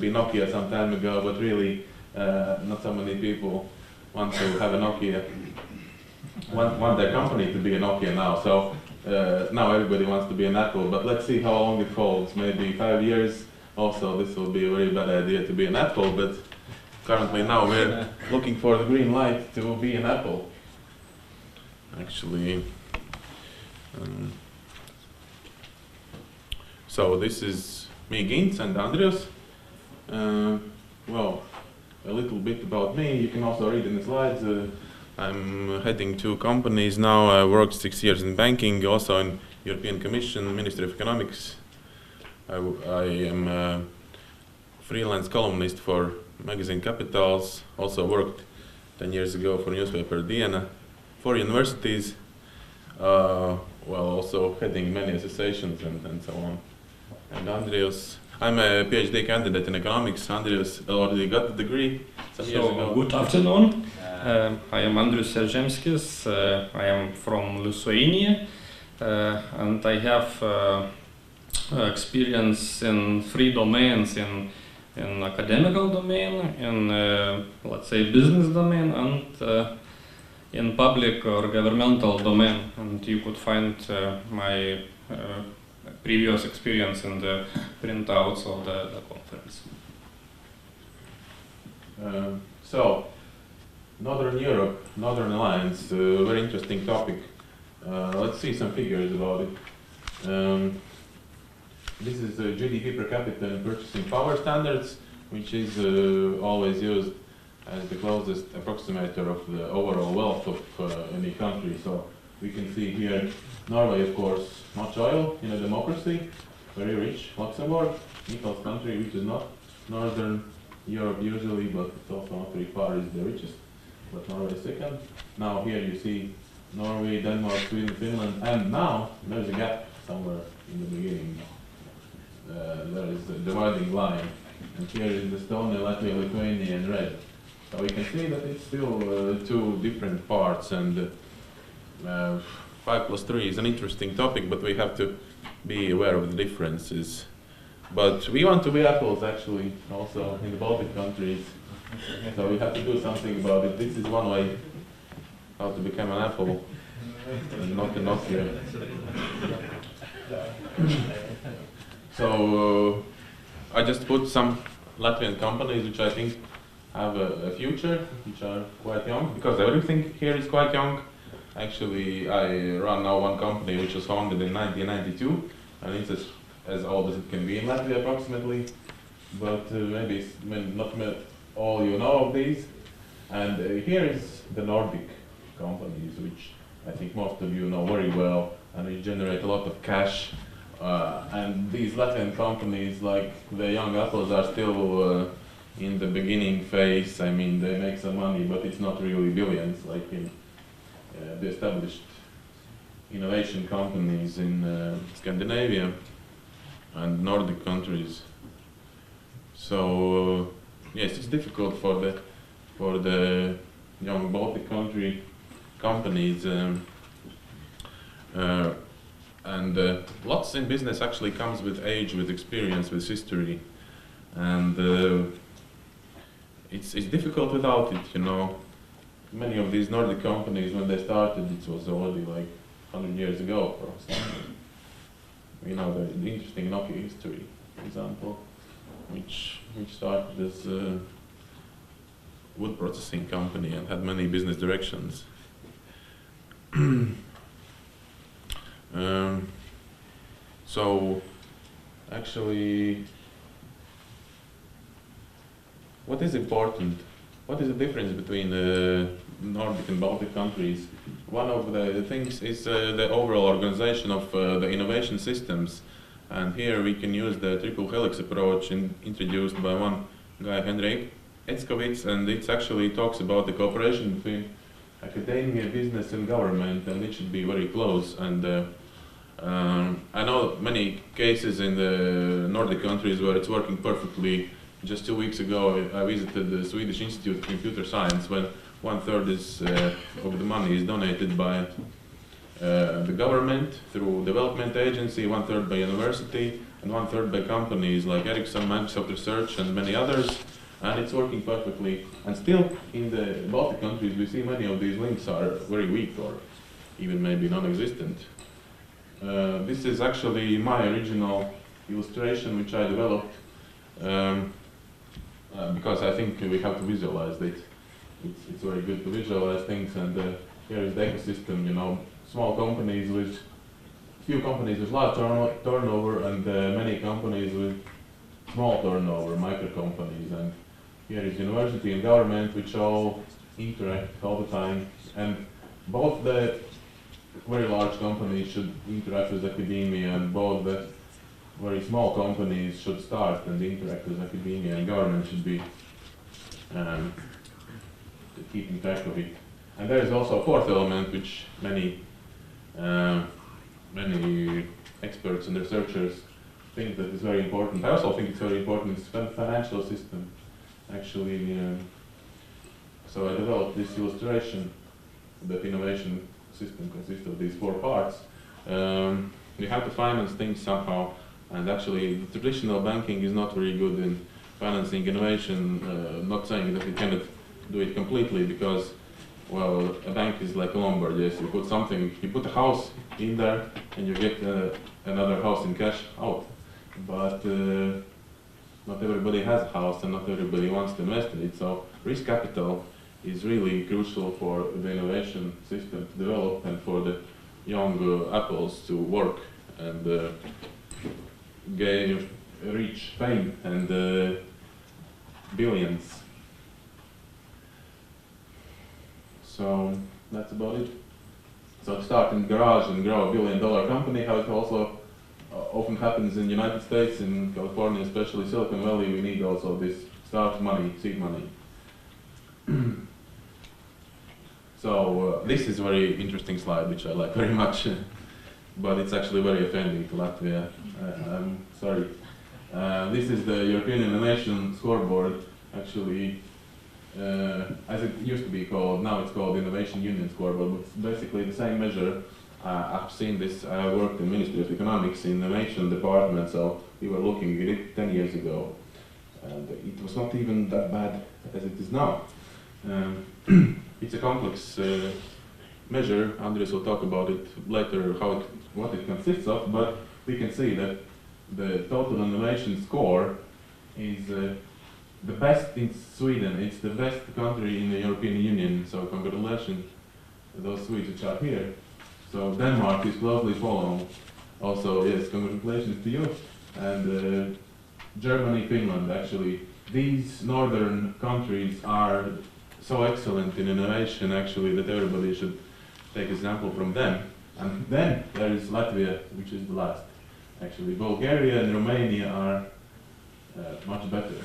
be Nokia some time ago, but really not so many people want to have a Nokia, want their company to be a Nokia now. So now everybody wants to be an Apple, but let's see how long it holds. Maybe 5 years also this will be a very bad idea to be an Apple, but currently now we're looking for the green light to be an Apple. Actually, so this is me, Gints, and Andrius. Well, a little bit about me. You can also read in the slides. I'm heading 2 companies now. I worked 6 years in banking, also in European Commission, Ministry of Economics. I am a freelance columnist for magazine Capitals. Also worked 10 years ago for newspaper Diena, 4 universities. Well, also heading many associations and so on. And Andrius, I'm a PhD candidate in economics. Andrius already got the degree some years ago. Good afternoon. I am Andrius Jarzemskis. I am from Lithuania, and I have experience in 3 domains: in academical domain, in let's say business domain, and in public or governmental domain. And you could find my previous experience in the printouts of the conference. So, Northern Europe, Northern Alliance, very interesting topic. Let's see some figures about it. This is GDP per capita and purchasing power standards, which is always used as the closest approximator of the overall wealth of any country. So we can see here Norway, of course, much oil in a democracy, very rich. Luxembourg, Nicholas country, which is not Northern Europe usually, but it's also not very far, is the richest, but Norway is second. Now here you see Norway, Denmark, Sweden, Finland, and now there's a gap somewhere in the beginning. There is a dividing line, and here is Estonia, Latvia, Lithuania in red. So we can see that it's still 2 different parts, and 5 plus 3 is an interesting topic, but we have to be aware of the differences. But we want to be apples actually, also in the Baltic countries, so we have to do something about it. This is one way how to become an apple, and not a Nokia. So I just put some Latvian companies which I think have a future, which are quite young, because everything here is quite young. Actually, I run now one company which was founded in 1992, and it's as old as it can be in Latvia approximately, but maybe not all you know of these. And here is the Nordic companies, which I think most of you know very well, and they generate a lot of cash. And these Latvian companies, like the young apples, are still in the beginning phase. I mean, they make some money, but it's not really billions like in the established innovation companies in Scandinavia and Nordic countries. So yes, it's difficult for the young Baltic country companies. And lots in business actually comes with age, with experience, with history, and it's difficult without it, you know. Many of these Nordic companies, when they started, it was already like 100 years ago or something. You know, the interesting Nokia history, for example, which started as a wood processing company and had many business directions. So actually, what is important? What is the difference between the Nordic and Baltic countries? One of the things is the overall organization of the innovation systems, and here we can use the triple helix approach introduced by one guy, Henrik Etskovits, and it actually talks about the cooperation between academia, business and government, and it should be very close. And I know many cases in the Nordic countries where it's working perfectly. Just 2 weeks ago I visited the Swedish Institute of Computer Science, when 1/3 of the money is donated by the government through development agency, 1/3 by university, and 1/3 by companies like Ericsson, Microsoft Research, and many others. And it's working perfectly. And still, in the Baltic countries, we see many of these links are very weak or even maybe non-existent. This is actually my original illustration, which I developed because I think we have to visualize it. It's very good to visualize things, and here is the ecosystem. You know, small companies with few companies with large turnover, and many companies with small turnover, micro companies. And here is university and government, which all interact all the time. And both the very large companies should interact with academia, and both the very small companies should start and interact with academia, and government should be keeping track of it. And there is also a fourth element, which many experts and researchers think that is very important. I also think it's very important. It's the financial system, actually. So I developed this illustration that innovation system consists of these 4 parts. You have to finance things somehow, and actually the traditional banking is not very good in financing innovation. Not saying that you cannot do it completely, because, well, a bank is like a Lombard. Yes, you put a house in there, and you get another house in cash out. But not everybody has a house, and not everybody wants to invest in it. So risk capital is really crucial for the innovation system to develop, and for the young apples to work and reach fame and billions. So that's about it. So to start in the garage and grow a $1 billion company, how it also often happens in the United States, in California, especially Silicon Valley, we need also this start money, seed money. So this is a very interesting slide, which I like very much, but it's actually very offending to Latvia. I'm sorry. This is the European Innovation Scoreboard, actually, as it used to be called. Now it's called Innovation Union Scoreboard, but it's basically the same measure. I've seen this. I worked in Ministry of Economics in the Innovation Department, so we were looking at it 10 years ago, and it was not even that bad as it is now. It's a complex measure. Andrius will talk about it later, what it consists of, but we can see that the total innovation score is the best in Sweden. It's the best country in the European Union, so congratulations to those Swedes which are here. So Denmark is closely following. Also, yes, congratulations to you. And Germany, Finland, actually. These northern countries are so excellent in innovation, actually, that everybody should take example from them. And then there is Latvia, which is the last. Actually, Bulgaria and Romania are much better.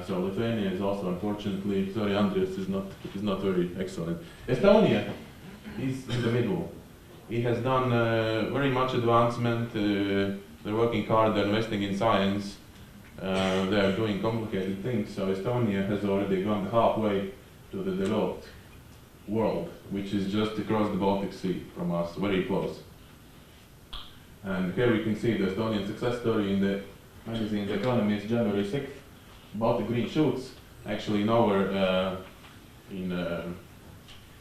So Lithuania is also, unfortunately, sorry, Andrius is not very excellent. Estonia is in the middle. It has done very much advancement. They're working hard. They're investing in science. They are doing complicated things. So Estonia has already gone halfway to the developed world, which is just across the Baltic Sea from us, very close. And here we can see the Estonian success story in the magazine The Economist, January 6th, about the green shoots. Actually, nowhere in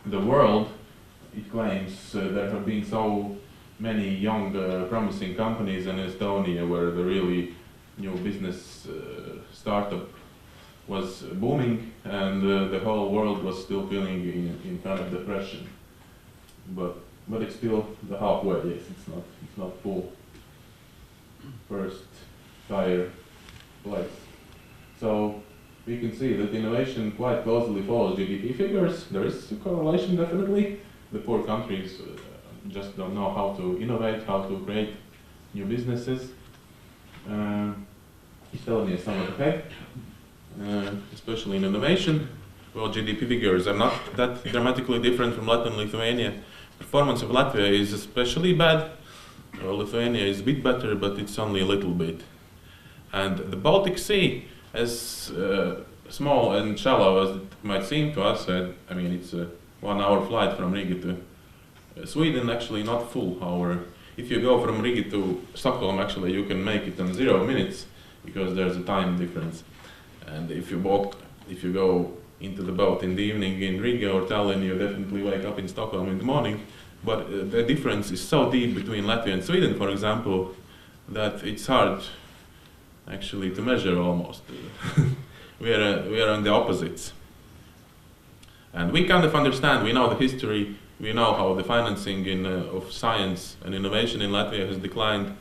the world, it claims there have been so many young, promising companies in Estonia, where the really new business startup was booming, and the whole world was still feeling in kind of depression. But it's still the halfway. Yes, it's not full first tire place. So we can see that innovation quite closely follows GDP figures. There is a correlation, definitely. The poor countries just don't know how to innovate, how to create new businesses. Estonia is somewhat ahead, especially in innovation. Well, GDP figures are not that dramatically different from Latvia and Lithuania. Performance of Latvia is especially bad. Lithuania is a bit better, but it's only a little bit. And the Baltic Sea, as small and shallow as it might seem to us, I mean, it's a 1 hour flight from Riga to Sweden, actually not full. Our if you go from Riga to Stockholm, actually you can make it in 0 minutes because there's a time difference. And if you go into the boat in the evening in Riga or Tallinn, you definitely wake up in Stockholm in the morning. But the difference is so deep between Latvia and Sweden, for example, that it's hard actually to measure almost. we are on the opposites. And we kind of understand, we know the history, we know how the financing of science and innovation in Latvia has declined.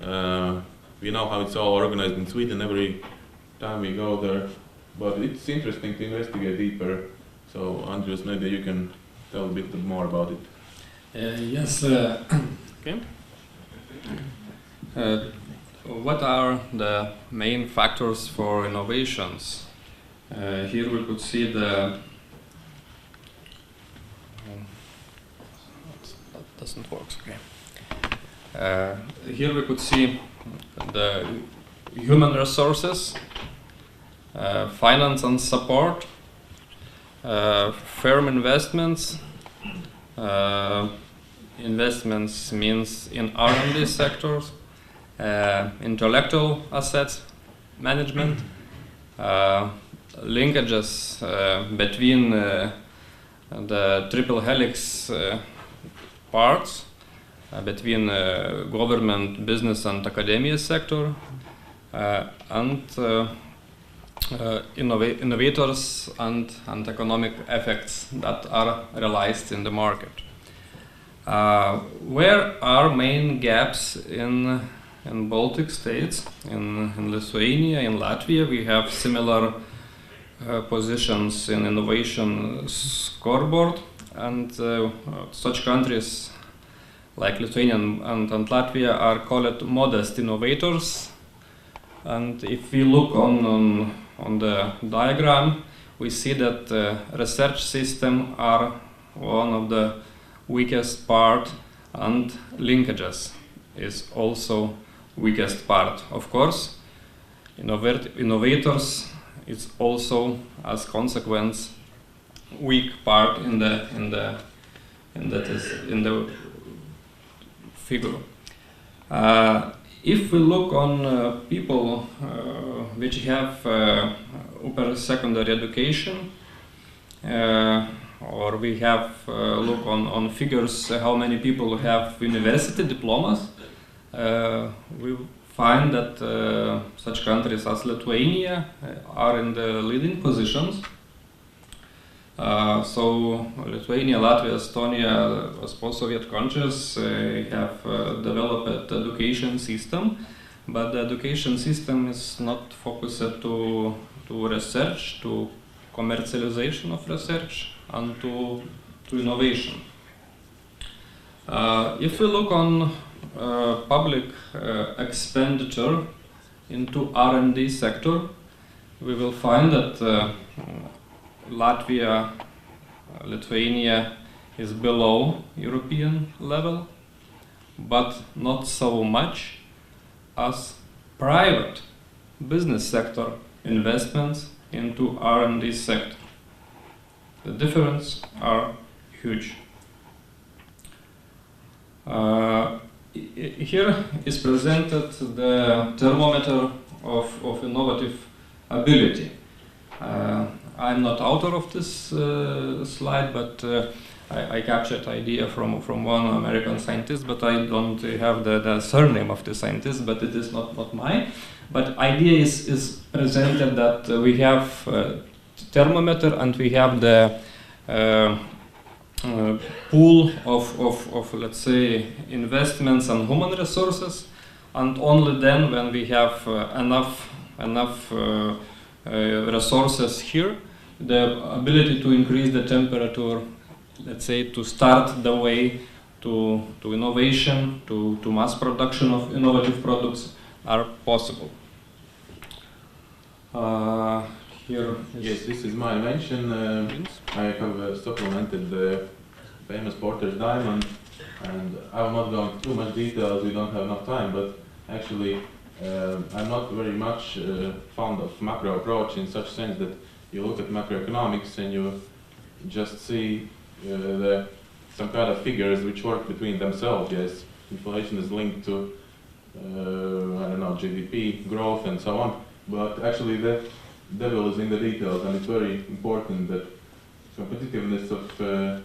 We know how it's all organized in Sweden every time we go there. But it's interesting to investigate deeper. So Andrius, maybe you can tell a bit more about it. Yes. Okay. What are the main factors for innovations? Here we could see the that doesn't work. Okay. Here we could see the human resources, finance and support, firm investments. Investments means in R&D sectors, intellectual assets management, linkages between the triple helix parts, between government, business and academia sector, and innovators and economic effects that are realized in the market. Where are main gaps in Baltic states? In Lithuania, in Latvia, we have similar positions in innovation scoreboard, and such countries like Lithuania and Latvia are called modest innovators. And if we look on the diagram, we see that research system are one of the weakest part, and linkages is also weakest part. Of course, innovators is also as consequence weak part in the figure. If we look on people which have upper secondary education, or we have look on figures how many people have university diplomas, we find that such countries as Lithuania are in the leading positions. So Lithuania, Latvia, Estonia, as post-Soviet countries have developed education system, but the education system is not focused to research, to commercialization of research, and to innovation. If we look on public expenditure into R&D sector, we will find that Latvia, Lithuania is below European level, but not so much as private business sector investments into R&D sector. The difference are huge. Here is presented the thermometer of innovative ability. I'm not author of this slide, but I captured idea from one American scientist, but I don't have the surname of the scientist, but it is not mine. But idea is presented that we have thermometer and we have the pool of let's say investments and human resources, and only then when we have enough resources here, the ability to increase the temperature, let's say, to start the way to innovation, to mass production of innovative products are possible. Here yes, this is my invention. I have supplemented the famous Porter's diamond, and I will not go into too much detail as we don't have enough time, but actually I'm not very much fond of macro approach in such sense that you look at macroeconomics and you just see some kind of figures which work between themselves, yes. inflation is linked to, I don't know, GDP growth and so on. But actually the devil is in the details, and it's very important that competitiveness of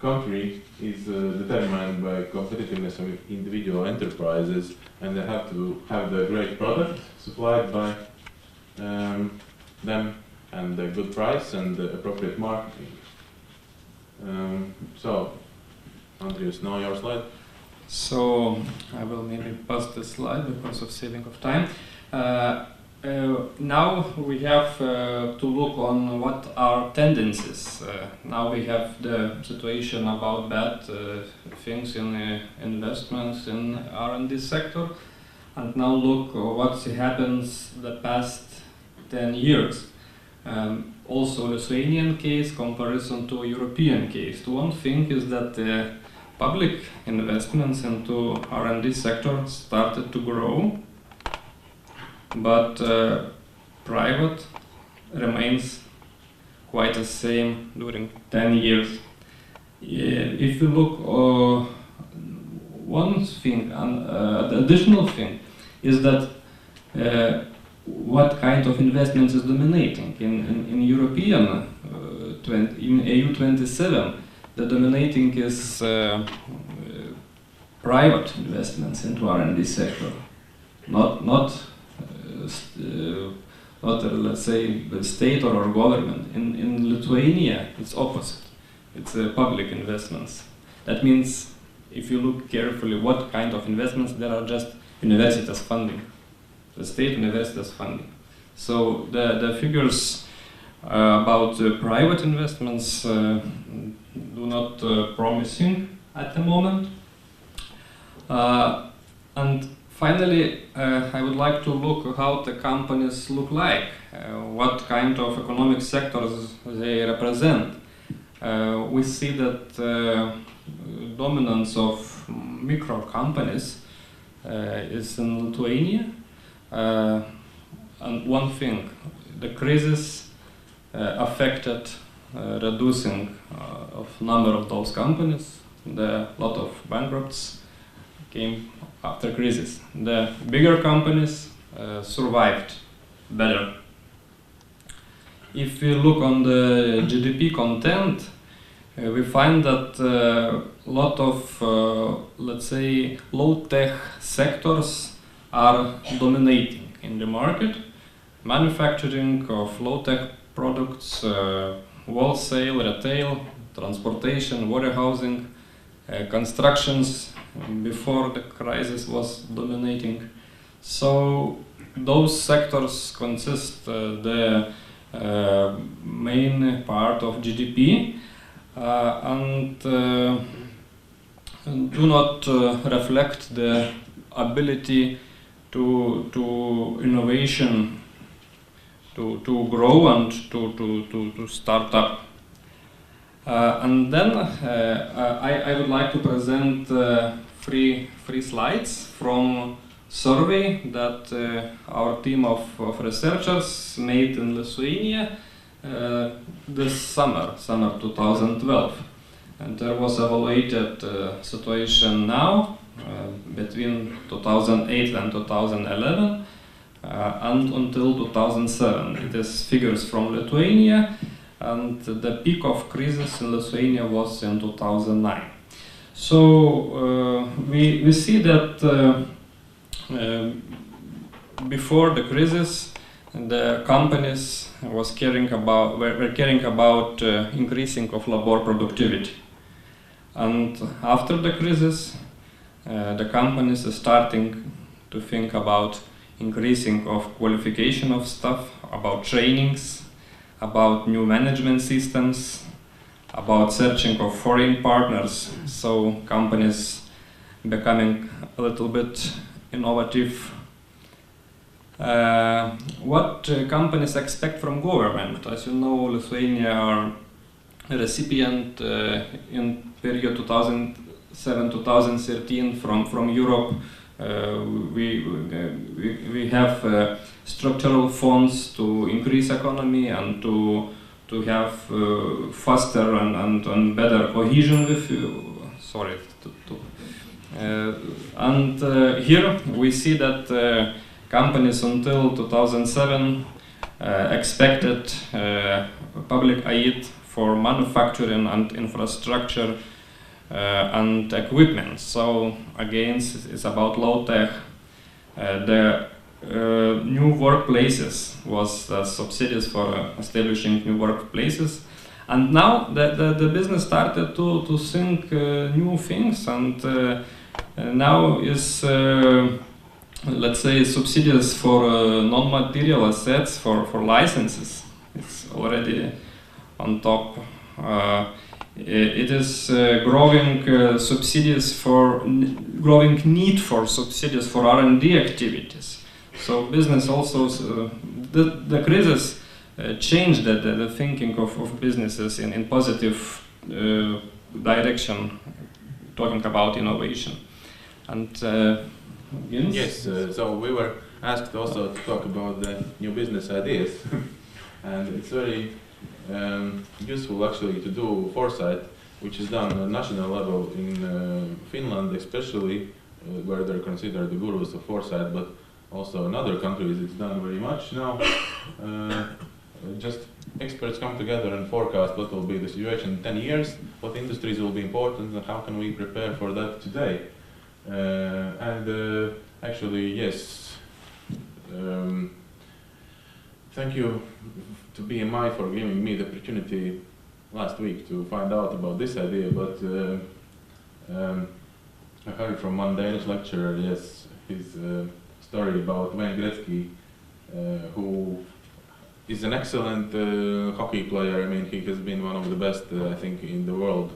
country is determined by competitiveness of individual enterprises, and they have to have the great product supplied by them, and the good price and the appropriate marketing. So, Andrius, now your slide. So I will maybe pass this slide because of saving of time. Now we have to look on what are tendencies. Now we have the situation about bad things in investments in R&D sector, and now look what happens the past 10 years. Also Lithuanian case comparison to European case. One thing is that the public investments into R&D sector started to grow, but private remains quite the same during 10 years. If you look, one thing, the additional thing is that what kind of investments is dominating in European, in EU 27. The dominating is private investments into R&D sector, not let's say the state or government. In Lithuania, it's opposite. It's public investments. That means if you look carefully what kind of investments, there are just universities funding, the state universities funding. So the figures about private investments do not promising at the moment. And finally, I would like to look how the companies look like, what kind of economic sectors they represent. We see that dominance of micro companies is in Lithuania. And one thing, the crisis affected reducing of number of those companies. The lot of bankrupts came after crisis. The bigger companies survived better. If we look on the GDP content, we find that a lot of, let's say, low-tech sectors are dominating in the market. Manufacturing of low-tech products, wholesale, retail, transportation, warehousing, constructions before the crisis was dominating. So those sectors consist the main part of GDP and do not reflect the ability to innovation, to grow and to start up. And then I would like to present three slides from survey that our team of researchers made in Lithuania this summer 2012. And there was evaluated situation now between 2008 and 2011 and until 2007. It is figures from Lithuania, and the peak of crisis in Lithuania was in 2009. So we see that before the crisis, the companies were caring about increasing of labor productivity, and after the crisis, the companies are starting to think about increasing of qualification of staff, about trainings, about new management systems, about searching of foreign partners. So companies becoming a little bit innovative. What companies expect from government? As you know, Lithuania are a recipient in period 2007-2013 from Europe. We have structural funds to increase economy and to have faster and better cohesion with And here we see that companies until 2007 expected public aid for manufacturing and infrastructure and equipment. So again, it's about low tech. The new workplaces was subsidies for establishing new workplaces. And now the business started to think new things, and now is let's say subsidies for non-material assets for licenses. It's already on top. It is growing subsidies for growing need for subsidies for R&D activities. So business also the crisis changed the thinking of businesses in positive direction, talking about innovation. And Gints? Yes, so we were asked also to talk about the new business ideas, and it's very useful actually to do foresight, which is done on a national level in Finland, especially where they're considered the gurus of foresight, but also in other countries it's done very much now. Just experts come together and forecast what will be the situation in 10 years, what industries will be important, and how can we prepare for that today. Actually, yes, thank you to BMI for giving me the opportunity last week to find out about this idea, but I heard from one Danish lecturer, yes, his story about Wayne Gretzky, who is an excellent hockey player. I mean, he has been one of the best, I think, in the world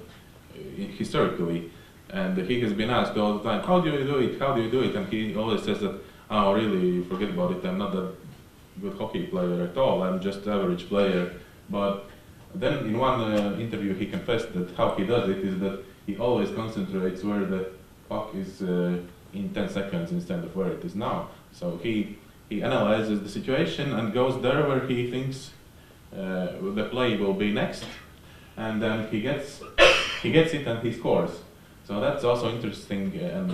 historically. And he has been asked all the time, how do you do it, how do you do it? And he always says that, oh really, forget about it, I'm not a good hockey player at all, I'm just an average player. But then in one interview he confessed that how he does it is that he always concentrates where the puck is in 10 seconds instead of where it is now. So he analyzes the situation and goes there where he thinks the play will be next, and then he gets it and he scores. So that's also interesting and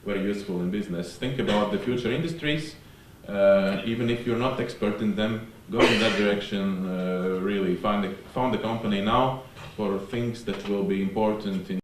very useful in business. Think about the future industries, even if you're not expert in them, go in that direction, really found a company now for things that will be important in